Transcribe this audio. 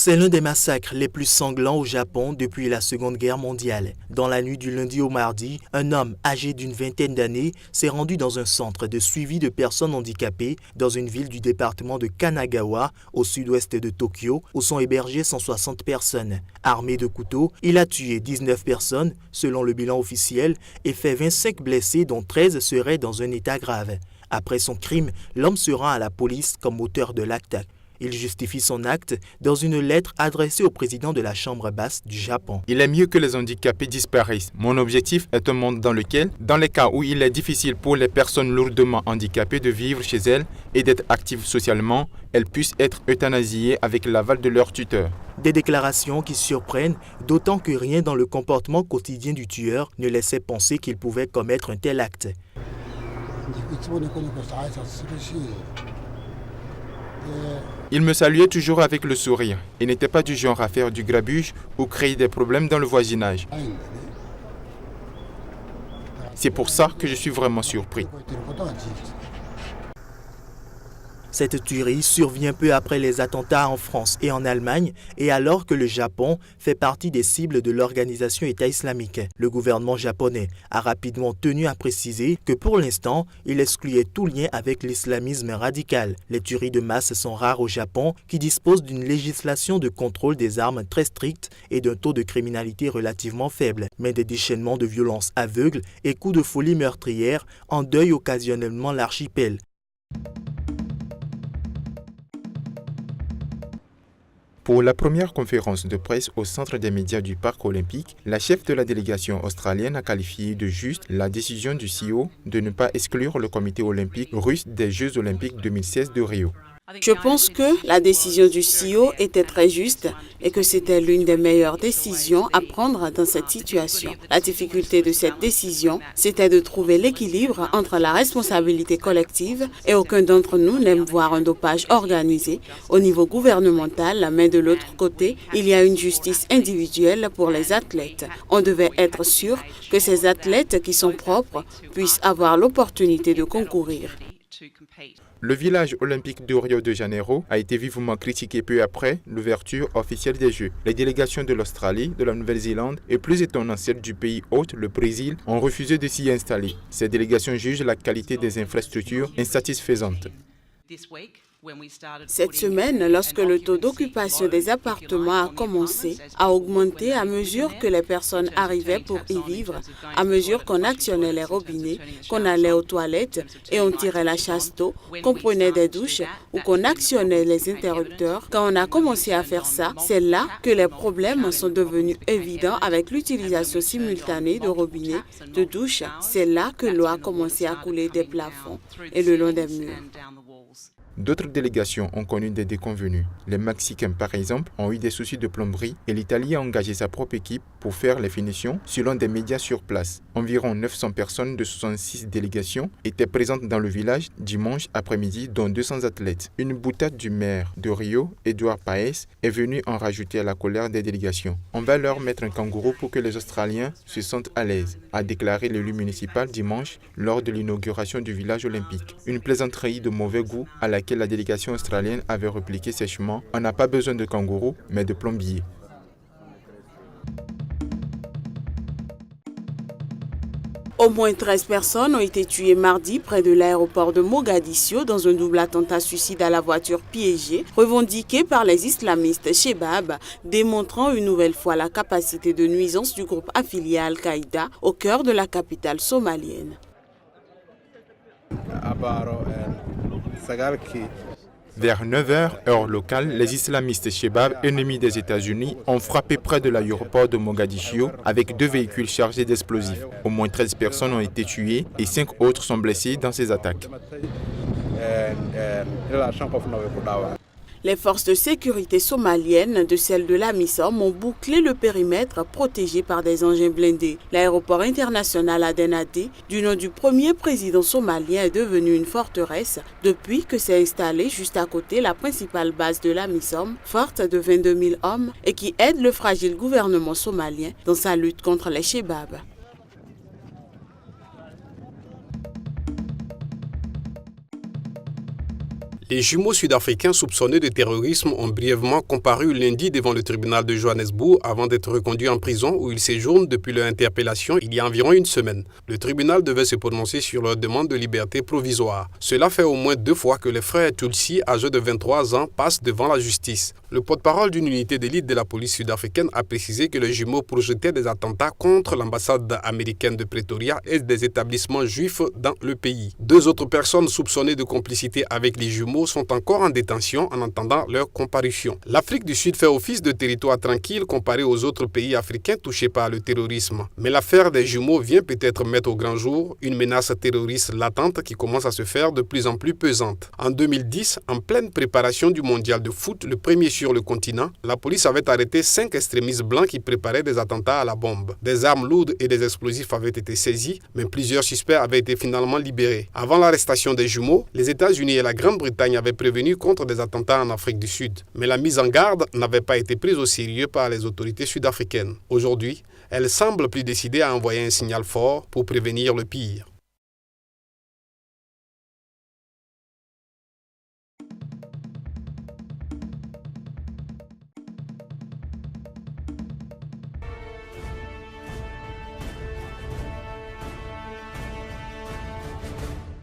C'est l'un des massacres les plus sanglants au Japon depuis la Seconde Guerre mondiale. Dans la nuit du lundi au mardi, un homme âgé d'une vingtaine d'années s'est rendu dans un centre de suivi de personnes handicapées dans une ville du département de Kanagawa, au sud-ouest de Tokyo, où sont hébergées 160 personnes. Armé de couteaux, il a tué 19 personnes, selon le bilan officiel, et fait 25 blessés, dont 13 seraient dans un état grave. Après son crime, l'homme se rend à la police comme auteur de l'acte. Il justifie son acte dans une lettre adressée au président de la Chambre basse du Japon. Il est mieux que les handicapés disparaissent. Mon objectif est un monde dans lequel, dans les cas où il est difficile pour les personnes lourdement handicapées de vivre chez elles et d'être actives socialement, elles puissent être euthanasiées avec l'aval de leur tuteur. Des déclarations qui surprennent, d'autant que rien dans le comportement quotidien du tueur ne laissait penser qu'il pouvait commettre un tel acte. Il me saluait toujours avec le sourire et n'était pas du genre à faire du grabuge ou créer des problèmes dans le voisinage. C'est pour ça que je suis vraiment surpris. Cette tuerie survient peu après les attentats en France et en Allemagne et alors que le Japon fait partie des cibles de l'organisation État islamique. Le gouvernement japonais a rapidement tenu à préciser que pour l'instant, il excluait tout lien avec l'islamisme radical. Les tueries de masse sont rares au Japon, qui dispose d'une législation de contrôle des armes très stricte et d'un taux de criminalité relativement faible. Mais des déchaînements de violence aveugles et coups de folie meurtrière endeuillent occasionnellement l'archipel. Pour la première conférence de presse au centre des médias du Parc olympique, la chef de la délégation australienne a qualifié de juste la décision du CEO de ne pas exclure le comité olympique russe des Jeux olympiques 2016 de Rio. Je pense que la décision du CEO était très juste et que c'était l'une des meilleures décisions à prendre dans cette situation. La difficulté de cette décision, c'était de trouver l'équilibre entre la responsabilité collective et aucun d'entre nous n'aime voir un dopage organisé au niveau gouvernemental, mais de l'autre côté, il y a une justice individuelle pour les athlètes. On devait être sûr que ces athlètes qui sont propres puissent avoir l'opportunité de concourir. Le village olympique de Rio de Janeiro a été vivement critiqué peu après l'ouverture officielle des Jeux. Les délégations de l'Australie, de la Nouvelle-Zélande et plus étonnant celle du pays hôte, le Brésil, ont refusé de s'y installer. Ces délégations jugent la qualité des infrastructures insatisfaisante. Cette semaine, lorsque le taux d'occupation des appartements a commencé à augmenter à mesure que les personnes arrivaient pour y vivre, à mesure qu'on actionnait les robinets, qu'on allait aux toilettes et on tirait la chasse d'eau, qu'on prenait des douches ou qu'on actionnait les interrupteurs, quand on a commencé à faire ça, c'est là que les problèmes sont devenus évidents avec l'utilisation simultanée de robinets, de douches. C'est là que l'eau a commencé à couler des plafonds et le long des murs. D'autres délégations ont connu des déconvenues. Les Mexicains, par exemple, ont eu des soucis de plomberie et l'Italie a engagé sa propre équipe pour faire les finitions selon des médias sur place. Environ 900 personnes de 66 délégations étaient présentes dans le village dimanche après-midi, dont 200 athlètes. Une boutade du maire de Rio, Eduardo Paes, est venue en rajouter à la colère des délégations. On va leur mettre un kangourou pour que les Australiens se sentent à l'aise, a déclaré l'élu municipal dimanche lors de l'inauguration du village olympique. Une plaisanterie de mauvais goût à laquelle la délégation australienne avait répliqué sèchement « On n'a pas besoin de kangourous, mais de plombiers ». Au moins 13 personnes ont été tuées mardi près de l'aéroport de Mogadiscio dans un double attentat suicide à la voiture piégée, revendiqué par les islamistes Shebab, démontrant une nouvelle fois la capacité de nuisance du groupe affilié à Al-Qaïda au cœur de la capitale somalienne. Vers 9h, heure locale, les islamistes Shebab, ennemis des États-Unis, ont frappé près de l'aéroport de Mogadiscio avec 2 véhicules chargés d'explosifs. Au moins 13 personnes ont été tuées et 5 autres sont blessées dans ces attaques. Les forces de sécurité somaliennes de celles de l'AMISOM ont bouclé le périmètre protégé par des engins blindés. L'aéroport international Aden-Adé, du nom du premier président somalien, est devenu une forteresse depuis que s'est installée juste à côté la principale base de l'AMISOM, forte de 22 000 hommes et qui aide le fragile gouvernement somalien dans sa lutte contre les Shebab. Les jumeaux sud-africains soupçonnés de terrorisme ont brièvement comparu lundi devant le tribunal de Johannesburg avant d'être reconduits en prison où ils séjournent depuis leur interpellation il y a environ une semaine. Le tribunal devait se prononcer sur leur demande de liberté provisoire. Cela fait au moins 2 fois que les frères Tulsi, âgés de 23 ans, passent devant la justice. Le porte-parole d'une unité d'élite de la police sud-africaine a précisé que les jumeaux projetaient des attentats contre l'ambassade américaine de Pretoria et des établissements juifs dans le pays. 2 autres personnes soupçonnées de complicité avec les jumeaux sont encore en détention en attendant leur comparution. L'Afrique du Sud fait office de territoire tranquille comparé aux autres pays africains touchés par le terrorisme. Mais l'affaire des jumeaux vient peut-être mettre au grand jour une menace terroriste latente qui commence à se faire de plus en plus pesante. En 2010, en pleine préparation du mondial de foot, le premier sur le continent, la police avait arrêté 5 extrémistes blancs qui préparaient des attentats à la bombe. Des armes lourdes et des explosifs avaient été saisis, mais plusieurs suspects avaient été finalement libérés. Avant l'arrestation des jumeaux, les États-Unis et la Grande-Bretagne avaient prévenu contre des attentats en Afrique du Sud. Mais la mise en garde n'avait pas été prise au sérieux par les autorités sud-africaines. Aujourd'hui, elles semblent plus décidées à envoyer un signal fort pour prévenir le pire.